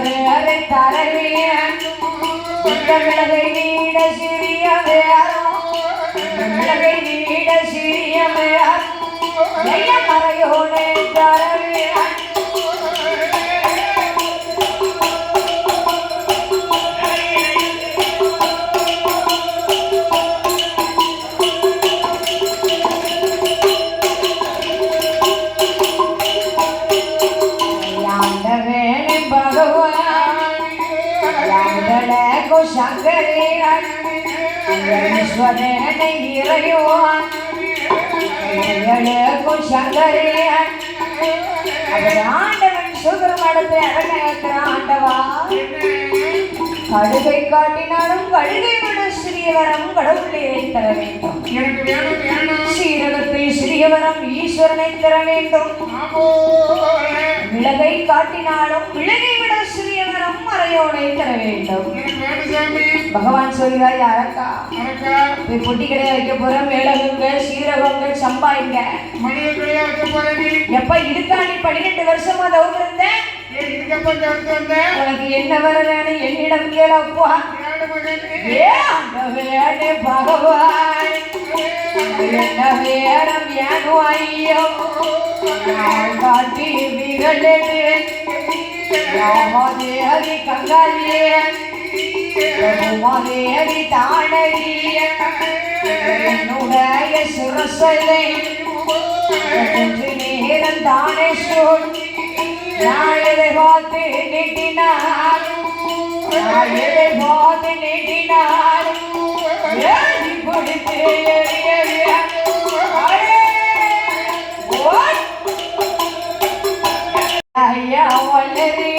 மிளகை நீட சிறிய மிளகை நீட சிறிய மறையோனே தரவே ஈஸ்வரனை இறைவான் சங்கரேன் அவர் ஆண்டவன் சுகர்மடத்தை அடங்கிற ஆண்டவா கடுகை காட்டினாலும் கடுகை விட சிறியவரம் கடவுளை தர வேண்டும் சீரகத்தில் சிறியவரம் ஈஸ்வரனை தர வேண்டும் மிளகை காட்டினாலும் மிளகை விட சிறியவரம் மறையோனை தர வேண்டும் பகவான் சொல்கிறாய் அரக்கா போய் பொட்டி கடையை வைக்க போற மிளகுங்க சீரகங்க சம்பாய்ங்க எப்ப இருக்கா நீ 12 வருஷமா தவறு இருந்த உனக்கு என்ன வரலான்னு என்னிடம் கேளப்பா பகவான் என்ன வேடம் ஏனோ ஐயோ காட்டி விரலே ராமதேவி கங்காலியே ரகுமதேவி தானடிய என்னுடைய சுரசலை கொஞ்ச நேரம் தானே சொல் நாயதை பார்த்து நீட்டினார் நாயதை பார்த்து நீட்டினார் ஏறி பிடித்து ஐயா வல்லரே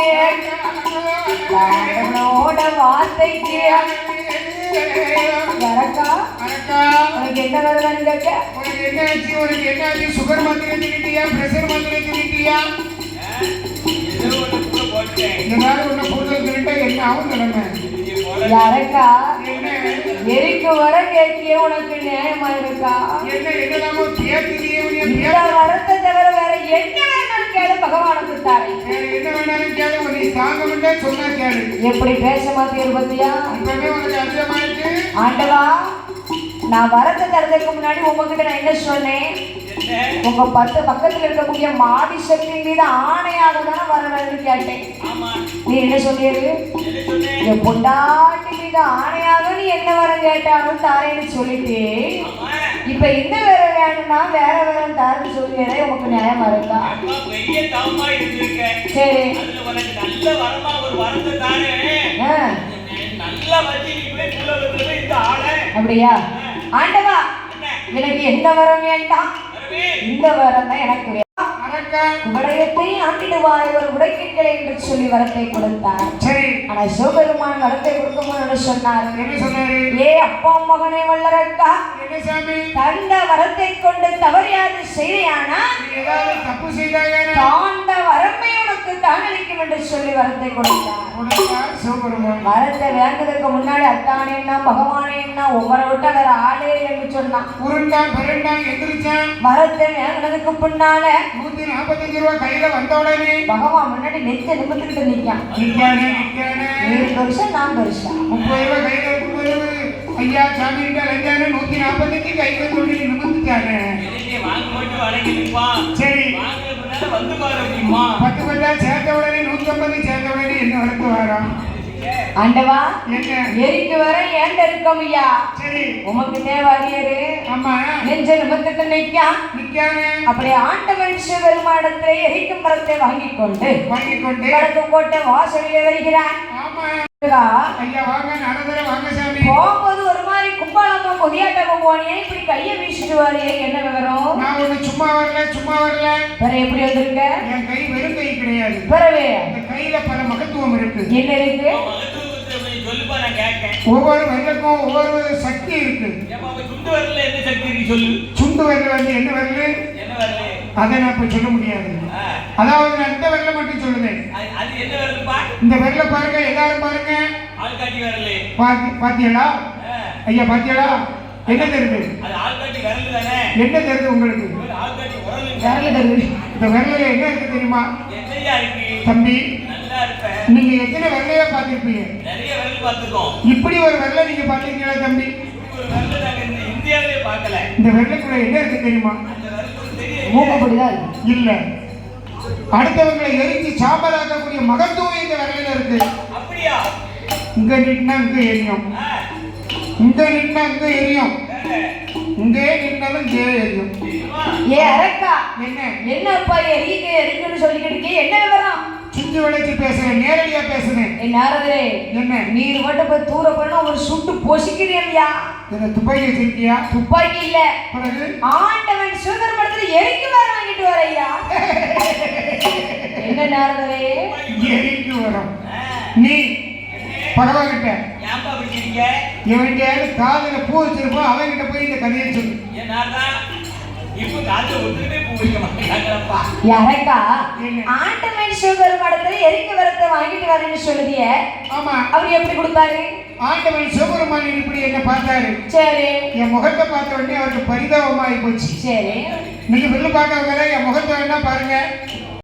அவனோட வார்த்தைக்கு அரக்கா உனக்கு என்ன வரலான்னு கேட்க உனக்கு என்னாச்சு சுகர் மாத்திரை தின்னுட்டியா பிரஷர் மாத்திரை தின்னுட்டியா அரக்கா எரிக்கு வர கேட்கிய உனக்கு நியாயமா இருக்கா இந்த வரத்தை தவிர வேற என்ன வேணாலும் கேளு பகவானுக்கு தாரை எப்படி பேச மாட்டேன் பத்தியா ஆண்டவா நான் வரத்தை தரதுக்கு முன்னாடி உங்ககிட்ட நான் என்ன சொன்னேன் உங்க பக்கத்துல இருக்கக்கூடிய மாடி சக்தி மீது ஆணையாக தானே வரணும்னு கேட்டேன் நீ என்ன சொன்னீரு என் பொண்டாட்டி மீது ஆணையாக நீ என்ன வரம் கேட்டாலும் தாரேன்னு சொல்லிட்டு இப்ப என்ன வேற வேணும்னா வேற வேற தாருன்னு சொல்லிடுறேன் உங்களுக்கு நியாயமா இருக்கா சரி அப்படியா ஆண்டவா எனக்கு எந்த வரம் வேண்டாம் இந்த வரம் தான் எனக்கு உடையத்தை ஆண்டிடுவாய் ஒரு உடைக்கீட்டை என்று சொல்லி வரத்தை கொடுத்தார். ஆனா சிவபெருமான் வரத்தை கொடுக்கும்போது சொன்னார், ஏ அப்பா மகனே வல்லரக்கா, தந்த வரத்தை கொண்டு தவறியாது செய்யானா தாண்ட வரமை உனக்கு தானளிக்கும் என்று சொல்லி வரத்தை கொடுத்தார். வரத்தை வேண்டதற்கு முன்னாடி அத்தானேன்னா பகவானேன்னா ஒவ்வொரு விட்டு வேற ஆளே என்று சொன்னான். வரத்தை வேண்டதுக்கு பின்னால 145 ரூபாய் கையில வந்த உடனே பகவான் முன்னாடி நெஞ்ச நிமிர்ந்துகிட்டு நிக்கான். 7 வருஷம் 4 வருஷம் 30 ரூபாய் கையில இருக்கும்போது ஐயா சாமி கிட்ட லஞ்சானே 145 கையில சொல்லி நிமிர்ந்துட்டானே. வாங்க போட்டு வளைக்கிடுப்பா. சரி வாங்குறதுனால வந்து பாருங்கம்மா. 10 பல்லா சேர்த்த உடனே 150 சேர்த்த உடனே என்ன வளர்த்து வரான். ஆண்டவா எரிக்கு வர ஏண்ட இருக்கோம் ஐயா. சரி உமக்கு தேவாரியரு ஆமா நெஞ்ச நிமிர்ந்துட்டு நிக்கானே. அப்படி ஆண்டவன் சிவபெருமானிடத்திலே எரிக்கும் மரத்தை வாங்கிக் கொண்டு வடக்கு கோட்டை வாசலிலே வருகிறான். போகும்போது ஒரு மாதிரி கும்பாலமா கொதியாட்டமா போனியே, இப்படி கைய வீசிட்டு வாரியே, என்ன விவரம்? நான் ஒண்ணு சும்மா வரல வேற எப்படி வந்திருக்க? என் கை வெறும் கை கிடையாது. பிறவே இந்த கையில பல மகத்துவம் இருக்கு. என்ன இருக்கு? ஒவ்வொரு வரலுக்கும் ஒவ்வொரு சக்தி இருக்கு. சுண்டு வரல என்ன சக்தி இருக்கு சொல்லு. சுண்டு வரல வந்து என்ன வரல அதை நான் இப்ப சொல்ல முடியாது. அதாவது நான் இந்த வரல மட்டும் சொல்லுவேன். இந்த வரல பாருங்க, எல்லாரும் பாருங்க. பாத்தியலா ஐயா, பாத்தியலா என்ன தெரியுது? என்ன தெரியுது உங்களுக்கு? இந்த வரல என்ன இருக்கு தெரியுமா தம்பி? நீங்க எத்தனை வெள்ளையா பார்த்திருப்பீங்க? நிறைய வெள்ளை பார்த்துக்கோம். இப்படி ஒரு வெள்ளை நீங்க பார்த்திருக்கீங்களா தம்பி? ஒரு வெள்ளை நாங்க இந்த இந்தியாவிலே பார்க்கல. இந்த வெள்ளைக்குள்ள என்ன இருக்கு தெரியுமா? அந்த வெள்ளை தெரியும். மூக்கப்படிதான் இருக்கு. இல்ல, அடுத்தவங்களை எரிச்சு சாம்பலாக்கக்கூடிய மகத்துவம் இந்த வெள்ளையில இருக்கு. அப்படியா? இங்க நின்னா இங்க எரியும், இங்க நின்னா இங்க எரியும், இங்கே நின்னாலும் இங்கே எரியும். ஏ அரக்கா, என்ன என்னப்பா எரிக்குன்னு சொல்லிக்கிட்டு என்ன விவரம்? சுத்தி வளைச்சு பேசுறேன், நேரடியா பேசுறேன். நாரதரே, என்ன நீர் மட்டும் போய் தூர பண்ண ஒரு சுட்டு பொசிக்கிறீங்களா? என்ன துப்பாக்கி வச்சிருக்கியா? துப்பாக்கி இல்ல, பிறகு ஆண்டவன் சுதர் மடத்துல எரிக்கு வர வாங்கிட்டு வரையா? என்ன நாரதரே? எரிக்கு வரும். நீ பகவான்கிட்ட ஏன்பா பிடிக்கிறீங்க? இவன்கிட்ட காதுல பூ வச்சிருப்போம், அவன்கிட்ட போய் இந்த கதையை சொல்லு. ஏன்னாடா இப்ப காதுல ஒருத்தருமே பூ வைக்க மாட்டேங்கிறாங்கப்பா. அரக்கா, ஆண்டவன் சுதர் மடத்துல எரிக்கு வரத்தை வாங்கிட்டு வரேன்னு சொல்லுதியே, ஆமா. அவர் எப்படி கொடுத்தாரு? ஆண்டவன் சிவபெருமான் இப்படி என்ன பார்த்தாரு. சரி, என் முகத்தை பார்த்த உடனே அவருக்கு பரிதாபமாயி போச்சு. சரி, நீங்க வில்லு பார்க்கறவங்க என் முகத்தை வேணா பாருங்க,